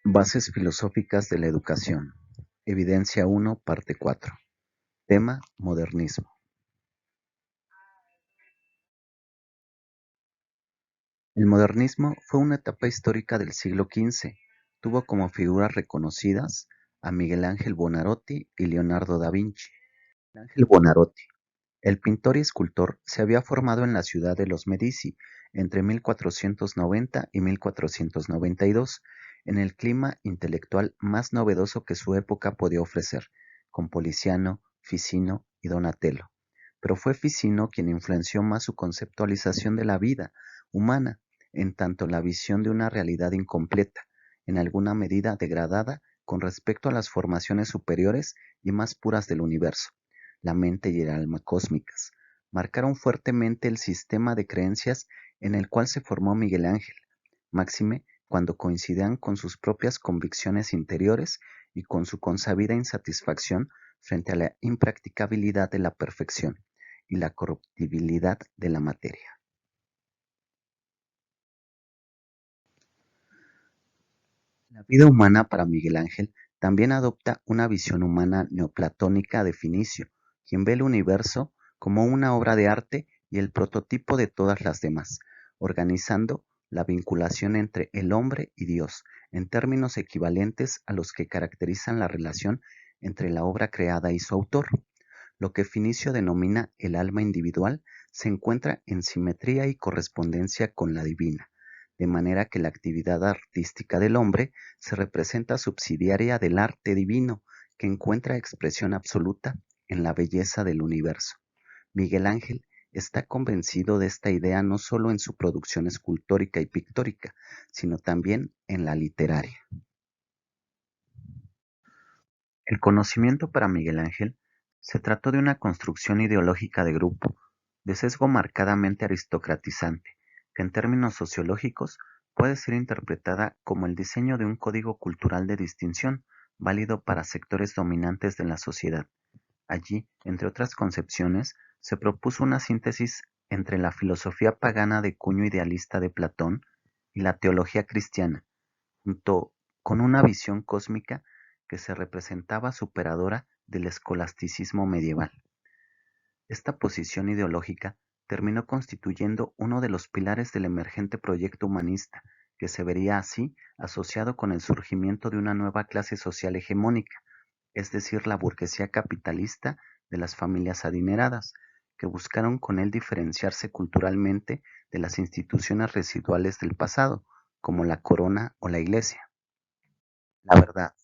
Bases filosóficas de la educación. Evidencia 1, parte 4. Tema: modernismo. El modernismo fue una etapa histórica del siglo XV. Tuvo como figuras reconocidas a Miguel Ángel Buonarroti y Leonardo da Vinci. Miguel Ángel Buonarroti, el pintor y escultor, se había formado en la ciudad de los Medici entre 1490 y 1492, en el clima intelectual más novedoso que su época podía ofrecer, con Poliziano, Ficino y Donatello. Pero fue Ficino quien influenció más su conceptualización de la vida humana, en tanto la visión de una realidad incompleta, en alguna medida degradada con respecto a las formaciones superiores y más puras del universo, la mente y el alma cósmicas, marcaron fuertemente el sistema de creencias en el cual se formó Miguel Ángel, máxime cuando coincidían con sus propias convicciones interiores y con su consabida insatisfacción frente a la impracticabilidad de la perfección y la corruptibilidad de la materia. La vida humana para Miguel Ángel también adopta una visión humana neoplatónica de Finicio, quien ve el universo como una obra de arte y el prototipo de todas las demás, organizando la vinculación entre el hombre y Dios en términos equivalentes a los que caracterizan la relación entre la obra creada y su autor. Lo que Finicio denomina el alma individual se encuentra en simetría y correspondencia con la divina, de manera que la actividad artística del hombre se representa subsidiaria del arte divino, que encuentra expresión absoluta en la belleza del universo. Miguel Ángel está convencido de esta idea no solo en su producción escultórica y pictórica, sino también en la literaria. El conocimiento para Miguel Ángel se trató de una construcción ideológica de grupo, de sesgo marcadamente aristocratizante, que en términos sociológicos puede ser interpretada como el diseño de un código cultural de distinción, válido para sectores dominantes de la sociedad. Allí, entre otras concepciones, se propuso una síntesis entre la filosofía pagana de cuño idealista de Platón y la teología cristiana, junto con una visión cósmica que se representaba superadora del escolasticismo medieval. Esta posición ideológica terminó constituyendo uno de los pilares del emergente proyecto humanista, que se vería así asociado con el surgimiento de una nueva clase social hegemónica, es decir, la burguesía capitalista de las familias adineradas, que buscaron con él diferenciarse culturalmente de las instituciones residuales del pasado, como la corona o la iglesia. La verdad,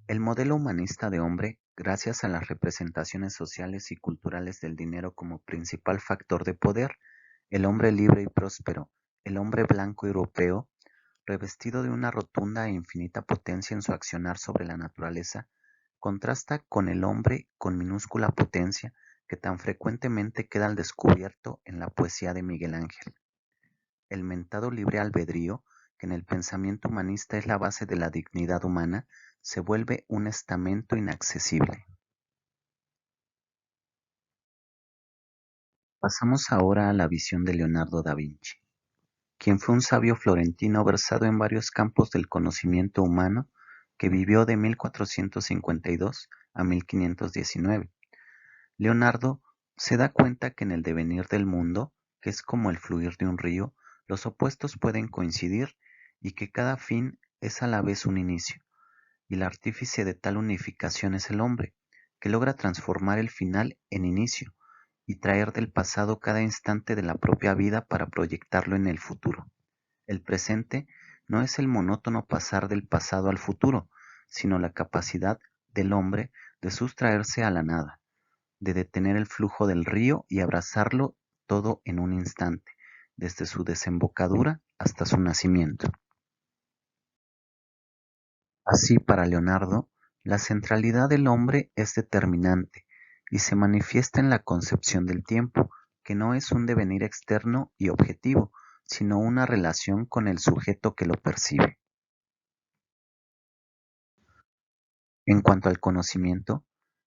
el modelo humanista de hombre, gracias a las representaciones sociales y culturales del dinero como principal factor de poder, el hombre libre y próspero, el hombre blanco europeo, revestido de una rotunda e infinita potencia en su accionar sobre la naturaleza, contrasta con el hombre con minúscula potencia que tan frecuentemente queda al descubierto en la poesía de Miguel Ángel. El mentado libre albedrío, que en el pensamiento humanista es la base de la dignidad humana, se vuelve un estamento inaccesible. Pasamos ahora a la visión de Leonardo da Vinci, quien fue un sabio florentino versado en varios campos del conocimiento humano que vivió de 1452 a 1519. Leonardo se da cuenta que en el devenir del mundo, que es como el fluir de un río, los opuestos pueden coincidir y que cada fin es a la vez un inicio, y el artífice de tal unificación es el hombre, que logra transformar el final en inicio y traer del pasado cada instante de la propia vida para proyectarlo en el futuro. El presente no es el monótono pasar del pasado al futuro, sino la capacidad del hombre de sustraerse a la nada, de detener el flujo del río y abrazarlo todo en un instante, desde su desembocadura hasta su nacimiento. Así, para Leonardo, la centralidad del hombre es determinante y se manifiesta en la concepción del tiempo, que no es un devenir externo y objetivo, sino una relación con el sujeto que lo percibe. En cuanto al conocimiento,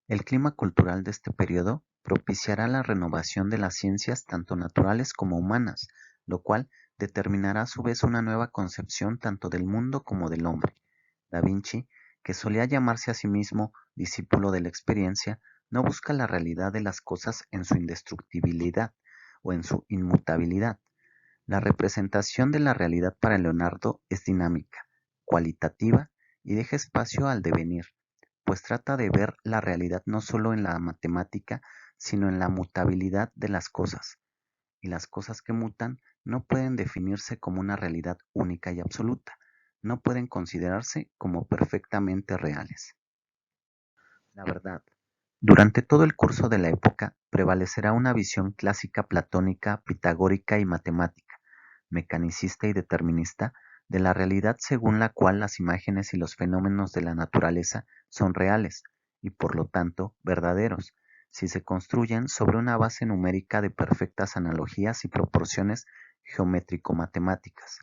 el clima cultural de este periodo propiciará la renovación de las ciencias tanto naturales como humanas, lo cual determinará a su vez una nueva concepción tanto del mundo como del hombre. Da Vinci, que solía llamarse a sí mismo discípulo de la experiencia, no busca la realidad de las cosas en su indestructibilidad o en su inmutabilidad. La representación de la realidad para Leonardo es dinámica, cualitativa y deja espacio al devenir, pues trata de ver la realidad no solo en la matemática, sino en la mutabilidad de las cosas, y las cosas que mutan no pueden definirse como una realidad única y absoluta, no pueden considerarse como perfectamente reales. La verdad, durante todo el curso de la época prevalecerá una visión clásica platónica, pitagórica y matemática, mecanicista y determinista de la realidad según la cual las imágenes y los fenómenos de la naturaleza son reales y por lo tanto verdaderos, si se construyen sobre una base numérica de perfectas analogías y proporciones geométrico-matemáticas.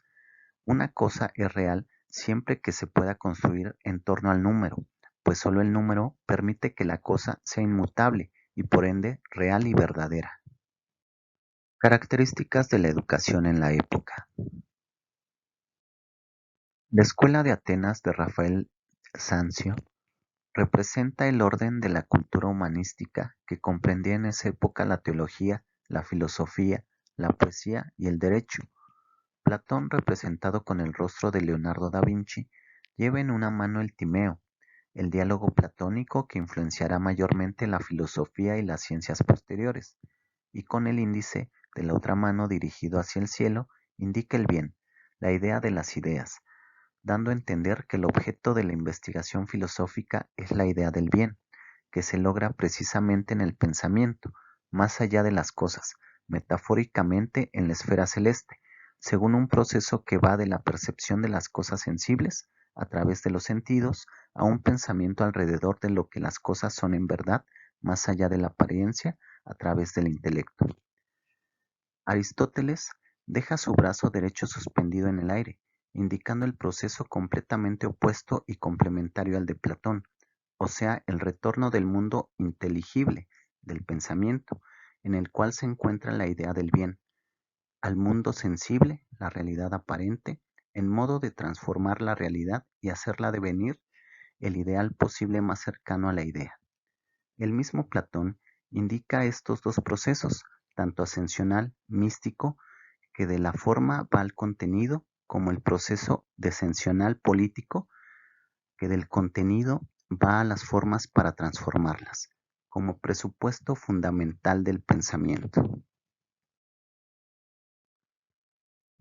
Una cosa es real siempre que se pueda construir en torno al número, pues solo el número permite que la cosa sea inmutable y por ende real y verdadera. Características de la educación en la época. La Escuela de Atenas de Rafael Sanzio representa el orden de la cultura humanística que comprendía en esa época la teología, la filosofía, la poesía y el derecho. Platón, representado con el rostro de Leonardo da Vinci, lleva en una mano el Timeo, el diálogo platónico que influenciará mayormente la filosofía y las ciencias posteriores, y con el índice de la otra mano dirigido hacia el cielo, indica el bien, la idea de las ideas, dando a entender que el objeto de la investigación filosófica es la idea del bien, que se logra precisamente en el pensamiento, más allá de las cosas, metafóricamente en la esfera celeste, según un proceso que va de la percepción de las cosas sensibles, a través de los sentidos, a un pensamiento alrededor de lo que las cosas son en verdad, más allá de la apariencia, a través del intelecto. Aristóteles deja su brazo derecho suspendido en el aire, indicando el proceso completamente opuesto y complementario al de Platón, o sea, el retorno del mundo inteligible, del pensamiento, en el cual se encuentra la idea del bien, al mundo sensible, la realidad aparente, en modo de transformar la realidad y hacerla devenir el ideal posible más cercano a la idea. El mismo Platón indica estos dos procesos, tanto ascensional, místico, que de la forma va al contenido, como el proceso descensional político, que del contenido va a las formas para transformarlas, como presupuesto fundamental del pensamiento.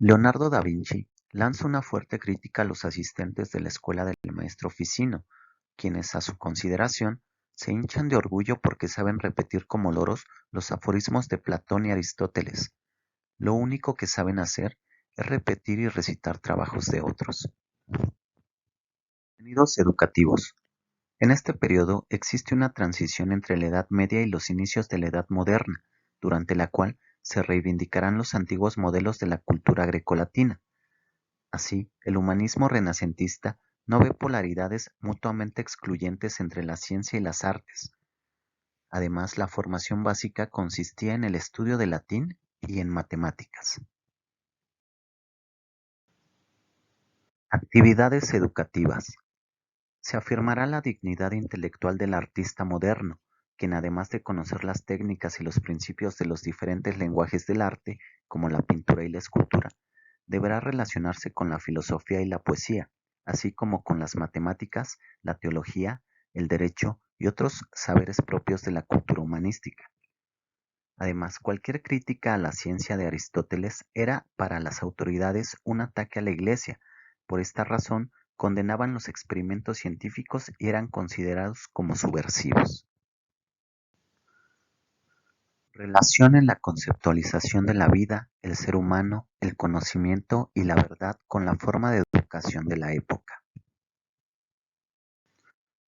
Leonardo da Vinci lanza una fuerte crítica a los asistentes de la escuela del maestro Ficino, quienes a su consideración se hinchan de orgullo porque saben repetir como loros los aforismos de Platón y Aristóteles. Lo único que saben hacer es repetir y recitar trabajos de otros. Contenidos educativos. En este periodo existe una transición entre la Edad Media y los inicios de la Edad Moderna, durante la cual se reivindicarán los antiguos modelos de la cultura grecolatina. Así, el humanismo renacentista no ve polaridades mutuamente excluyentes entre la ciencia y las artes. Además, la formación básica consistía en el estudio de latín y en matemáticas. Actividades educativas. Se afirmará la dignidad intelectual del artista moderno, quien además de conocer las técnicas y los principios de los diferentes lenguajes del arte, como la pintura y la escultura, deberá relacionarse con la filosofía y la poesía, así como con las matemáticas, la teología, el derecho y otros saberes propios de la cultura humanística. Además, cualquier crítica a la ciencia de Aristóteles era para las autoridades un ataque a la Iglesia. Por esta razón, condenaban los experimentos científicos y eran considerados como subversivos. Relación en la conceptualización de la vida, el ser humano, el conocimiento y la verdad con la forma de educación de la época.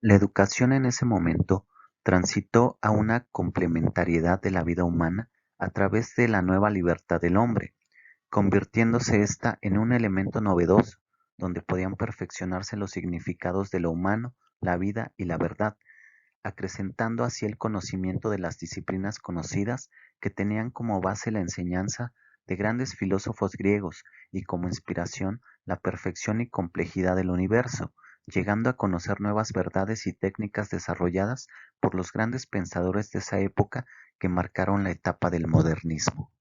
La educación en ese momento transitó a una complementariedad de la vida humana a través de la nueva libertad del hombre, convirtiéndose ésta en un elemento novedoso, donde podían perfeccionarse los significados de lo humano, la vida y la verdad, acrecentando así el conocimiento de las disciplinas conocidas que tenían como base la enseñanza de grandes filósofos griegos y como inspiración la perfección y complejidad del universo, llegando a conocer nuevas verdades y técnicas desarrolladas por los grandes pensadores de esa época que marcaron la etapa del modernismo.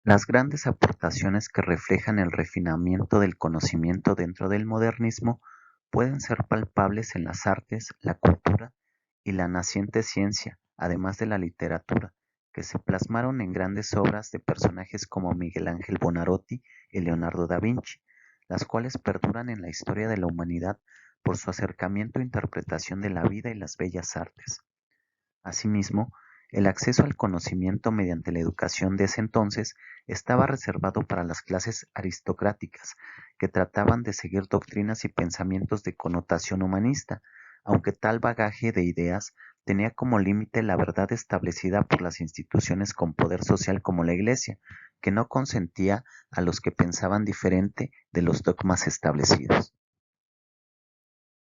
Las grandes aportaciones que reflejan el refinamiento del conocimiento dentro del modernismo pueden ser palpables en las artes, la cultura y la naciente ciencia, además de la literatura, que se plasmaron en grandes obras de personajes como Miguel Ángel Buonarroti y Leonardo da Vinci, las cuales perduran en la historia de la humanidad por su acercamiento e interpretación de la vida y las bellas artes. Asimismo, el acceso al conocimiento mediante la educación de ese entonces estaba reservado para las clases aristocráticas, que trataban de seguir doctrinas y pensamientos de connotación humanista, aunque tal bagaje de ideas tenía como límite la verdad establecida por las instituciones con poder social como la Iglesia, que no consentía a los que pensaban diferente de los dogmas establecidos.